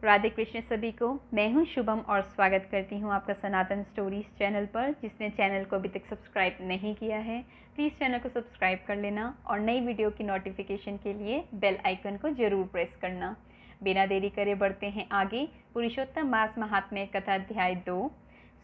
राधे कृष्ण सभी को। मैं हूं शुभम और स्वागत करती हूं आपका सनातन स्टोरीज चैनल पर। जिसने चैनल को अभी तक सब्सक्राइब नहीं किया है प्लीज़ चैनल को सब्सक्राइब कर लेना और नई वीडियो की नोटिफिकेशन के लिए बेल आइकन को जरूर प्रेस करना। बिना देरी करे बढ़ते हैं आगे। पुरुषोत्तम मास महात्म्य कथा अध्याय 2।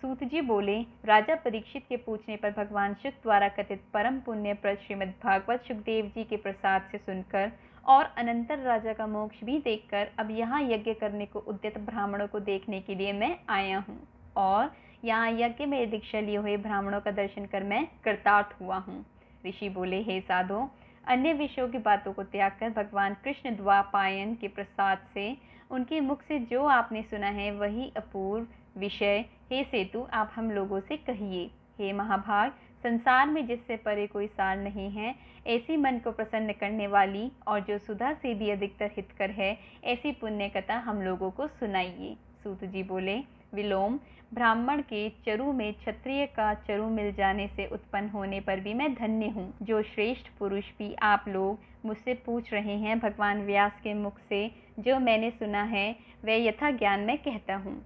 सूत जी बोले, राजा परीक्षित के पूछने पर भगवान शुक द्वारा कथित परम पुण्यप्रद श्रीमद् भागवत सुखदेव जी के प्रसाद से सुनकर और अनंतर राजा का मोक्ष भी देखकर अब यहाँ यज्ञ करने को उद्यत ब्राह्मणों को देखने के लिए मैं आया हूँ और यहाँ यज्ञ में दीक्षा लिए हुए ब्राह्मणों का दर्शन कर मैं कृतार्थ हुआ हूँ। ऋषि बोले, हे साधो, अन्य विषयों की बातों को त्याग कर भगवान कृष्ण द्वापायन के प्रसाद से उनके मुख से जो आपने सुना है वही अपूर्व विषय हे सेतु आप हम लोगों से कहिए। हे महाभाग, संसार में जिससे परे कोई सार नहीं है, ऐसी मन को प्रसन्न करने वाली और जो सुधा से भी अधिकतर हितकर है, ऐसी पुण्य कथा हम लोगों को सुनाइए। सूत जी बोले, विलोम, ब्राह्मण के चरु में क्षत्रिय का चरु मिल जाने से उत्पन्न होने पर भी मैं धन्य हूँ। जो श्रेष्ठ पुरुष भी आप लोग मुझसे पूछ रहे हैं, भगवान व्यास के मुख से जो मैंने सुना है वह यथा ज्ञान मैं कहता हूँ।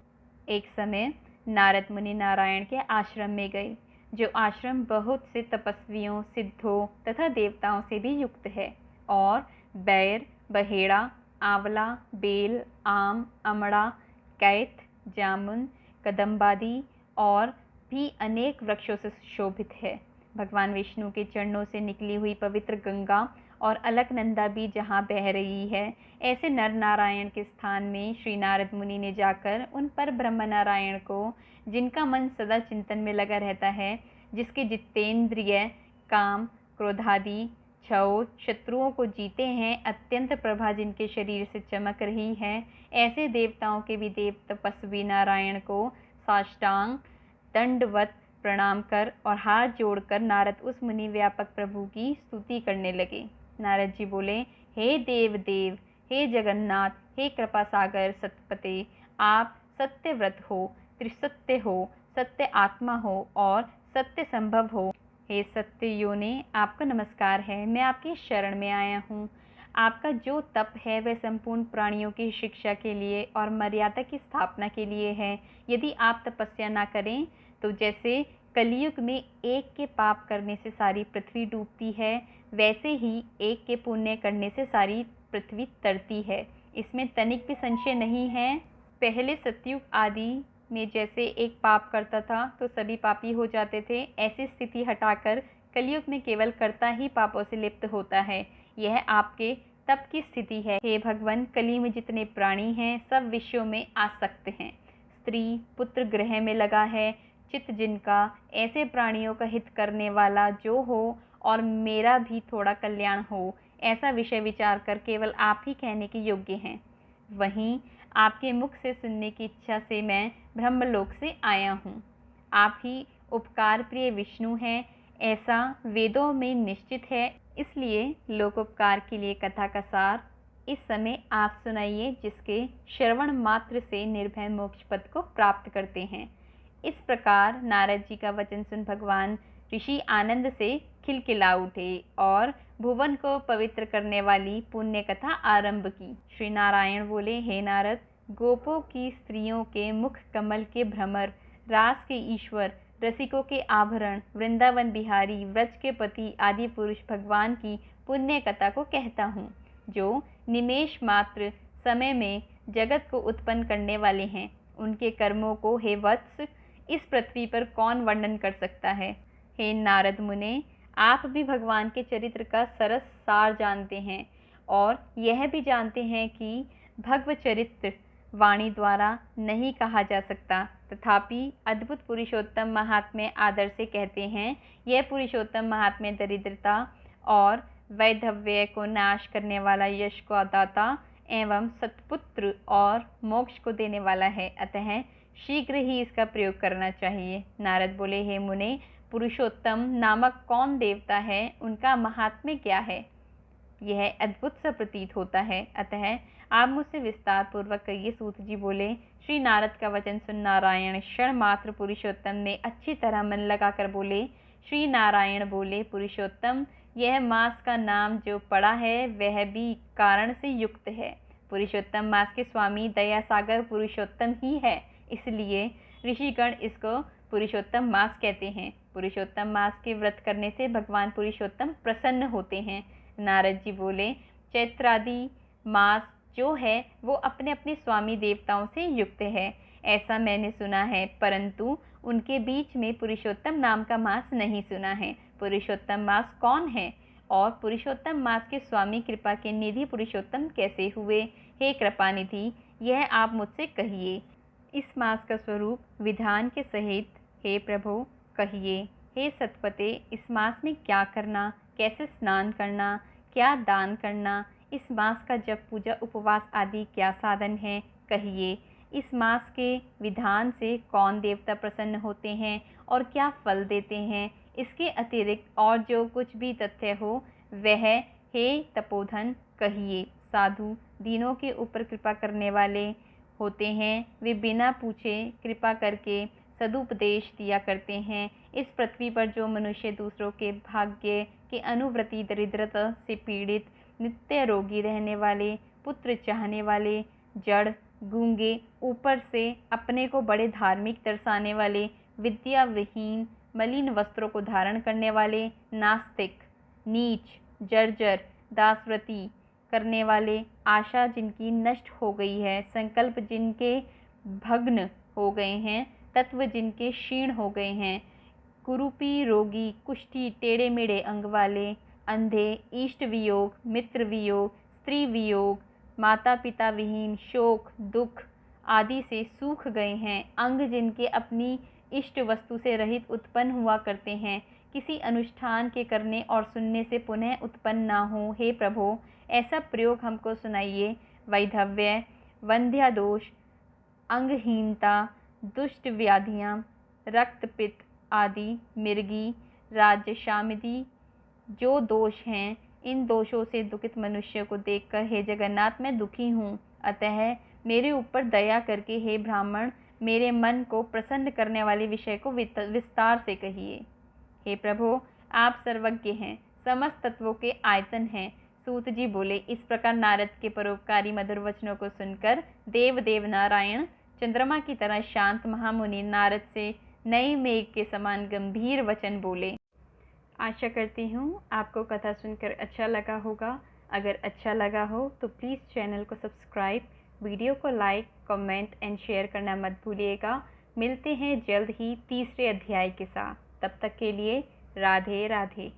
एक समय नारद मुनि नारायण के आश्रम में गए, जो आश्रम बहुत से तपस्वियों, सिद्धों तथा देवताओं से भी युक्त है और बैर, बहेड़ा, आंवला, बेल, आम, अमड़ा, कैथ, जामुन, कदम्बादि और भी अनेक वृक्षों से शोभित है। भगवान विष्णु के चरणों से निकली हुई पवित्र गंगा और अलकनंदा भी जहाँ बह रही है, ऐसे नर नारायण के स्थान में श्री नारद मुनि ने जाकर उन पर ब्रह्म नारायण को, जिनका मन सदा चिंतन में लगा रहता है, जिसके जितेंद्रिय काम, क्रोधादि, क्षोभ, शत्रुओं को जीते हैं, अत्यंत प्रभा जिनके शरीर से चमक रही है, ऐसे देवताओं के भी देव तपस्वी नारायण को साष्टांग दंडवत प्रणाम कर और हाथ जोड़कर नारद उस मुनि व्यापक प्रभु की स्तुति करने लगे। नारद जी बोले, हे देव देव, हे जगन्नाथ, हे कृपा सागर सतपते, आप सत्य व्रत हो, त्रिसत्य हो, सत्य आत्मा हो और सत्य संभव हो। हे सत्य योने, आपका नमस्कार है। मैं आपकी शरण में आया हूँ। आपका जो तप है वह संपूर्ण प्राणियों की शिक्षा के लिए और मर्यादा की स्थापना के लिए है। यदि आप तपस्या ना करें तो जैसे कलयुग में एक के पाप करने से सारी पृथ्वी डूबती है, वैसे ही एक के पुण्य करने से सारी पृथ्वी तरती है। इसमें तनिक भी संशय नहीं है। पहले सतयुग आदि में जैसे एक पाप करता था तो सभी पापी हो जाते थे, ऐसी स्थिति हटाकर कलयुग में केवल कर्ता ही पापों से लिप्त होता है। यह आपके तप की स्थिति है। हे भगवान, कली में जितने प्राणी हैं सब विषयों में आसक्त हैं। स्त्री पुत्र ग्रह में लगा है, चित्त जिनका ऐसे प्राणियों का हित करने वाला जो हो और मेरा भी थोड़ा कल्याण हो, ऐसा विषय विचार कर केवल आप ही कहने के योग्य हैं। वहीं आपके मुख से सुनने की इच्छा से मैं ब्रह्मलोक से आया हूँ। आप ही उपकार प्रिय विष्णु हैं, ऐसा वेदों में निश्चित है। इसलिए लोकोपकार के लिए कथा का सार इस समय आप सुनाइए, जिसके श्रवण मात्र से निर्भय मोक्ष पद को प्राप्त करते हैं। इस प्रकार नारद जी का वचन सुन भगवान ऋषि आनंद से खिलखिला उठे और भुवन को पवित्र करने वाली पुण्य कथा आरंभ की। श्री नारायण बोले, हे नारद, गोपों की स्त्रियों के मुख कमल के भ्रमर, रास के ईश्वर, रसिकों के आभरण, वृंदावन बिहारी, व्रज के पति आदि पुरुष भगवान की पुण्य कथा को कहता हूँ, जो निमेष मात्र समय में जगत को उत्पन्न करने वाले हैं। उनके कर्मों को हे वत्स इस पृथ्वी पर कौन वर्णन कर सकता है। हे नारद मुने, आप भी भगवान के चरित्र का सरस सार जानते हैं और यह भी जानते हैं कि भगव चरित्र वाणी द्वारा नहीं कहा जा सकता, तथापि अद्भुत पुरुषोत्तम महात्म्य आदर से कहते हैं। यह पुरुषोत्तम महात्म्य दरिद्रता और वैधव्य को नाश करने वाला, यश को दाता एवं सत्पुत्र और मोक्ष को देने वाला है, अतः शीघ्र ही इसका प्रयोग करना चाहिए। नारद बोले, हे मुने, पुरुषोत्तम नामक कौन देवता है, उनका महात्म्य क्या है, यह अद्भुत सा प्रतीत होता है, अतः आप मुझसे विस्तार पूर्वक कहिए। सूत जी बोले, श्री नारद का वचन सुन नारायण क्षण मात्र पुरुषोत्तम में अच्छी तरह मन लगाकर बोले। श्री नारायण बोले, पुरुषोत्तम, यह मास का नाम जो पड़ा है वह भी कारण से युक्त है। पुरुषोत्तम मास के स्वामी दया सागर पुरुषोत्तम ही है, इसलिए ऋषिगण इसको पुरुषोत्तम मास कहते हैं। पुरुषोत्तम मास के व्रत करने से भगवान पुरुषोत्तम प्रसन्न होते हैं। नारद जी बोले, चैत्रादि मास जो है वो अपने अपने स्वामी देवताओं से युक्त है, ऐसा मैंने सुना है, परंतु उनके बीच में पुरुषोत्तम नाम का मास नहीं सुना है। पुरुषोत्तम मास कौन है और पुरुषोत्तम मास के स्वामी कृपा के निधि पुरुषोत्तम कैसे हुए? हे कृपानिधि, यह आप मुझसे कहिए। इस मास का स्वरूप विधान के सहित हे प्रभु कहिए। हे सतपते, इस मास में क्या करना, कैसे स्नान करना, क्या दान करना, इस मास का जप पूजा उपवास आदि क्या साधन है, कहिए। इस मास के विधान से कौन देवता प्रसन्न होते हैं और क्या फल देते हैं, इसके अतिरिक्त और जो कुछ भी तथ्य हो वह हे तपोधन कहिए। साधु दीनों के ऊपर कृपा करने वाले होते हैं, वे बिना पूछे कृपा करके सदुपदेश दिया करते हैं। इस पृथ्वी पर जो मनुष्य दूसरों के भाग्य के अनुवृत्ति दरिद्रता से पीड़ित, नित्य रोगी रहने वाले, पुत्र चाहने वाले, जड़, गूंगे, ऊपर से अपने को बड़े धार्मिक दर्शाने वाले, विद्या विहीन, मलिन वस्त्रों को धारण करने वाले, नास्तिक, नीच, जर्जर, दासव्रती करने वाले, आशा जिनकी नष्ट हो गई है, संकल्प जिनके भग्न हो गए हैं, तत्व जिनके क्षीण हो गए हैं, कुरूपी, रोगी, कुष्ठी, टेढ़े मेढ़े अंग वाले, अंधे, इष्ट वियोग, मित्र वियोग, स्त्री वियोग, माता पिता विहीन, शोक, दुख आदि से सूख गए हैं, अंग जिनके अपनी इष्ट वस्तु से रहित उत्पन्न हुआ करते हैं, किसी अनुष्ठान के करने और सुनने से पुनः उत्पन्न ना हो, हे प्रभो ऐसा प्रयोग हमको सुनाइए। वैधव्य, वंध्यादोष, अंगहीनता, दुष्ट व्याधियाँ, रक्तपित्त आदि, मिर्गी, राज्यशामिदी जो दोष हैं, इन दोषों से दुखित मनुष्य को देखकर हे जगन्नाथ मैं दुखी हूँ, अतः मेरे ऊपर दया करके हे ब्राह्मण मेरे मन को प्रसन्न करने वाले विषय को विस्तार से कहिए। हे प्रभु आप सर्वज्ञ हैं, समस्त तत्वों के आयतन हैं। सूत जी बोले, इस प्रकार नारद के परोपकारी मधुर वचनों को सुनकर देव नारायण चंद्रमा की तरह शांत महामुनि नारद से नए मेघ के समान गंभीर वचन बोले। आशा करती हूँ आपको कथा सुनकर अच्छा लगा होगा। अगर अच्छा लगा हो तो प्लीज़ चैनल को सब्सक्राइब, वीडियो को लाइक, कमेंट एंड शेयर करना मत भूलिएगा। मिलते हैं जल्द ही तीसरे अध्याय के साथ। तब तक के लिए राधे राधे।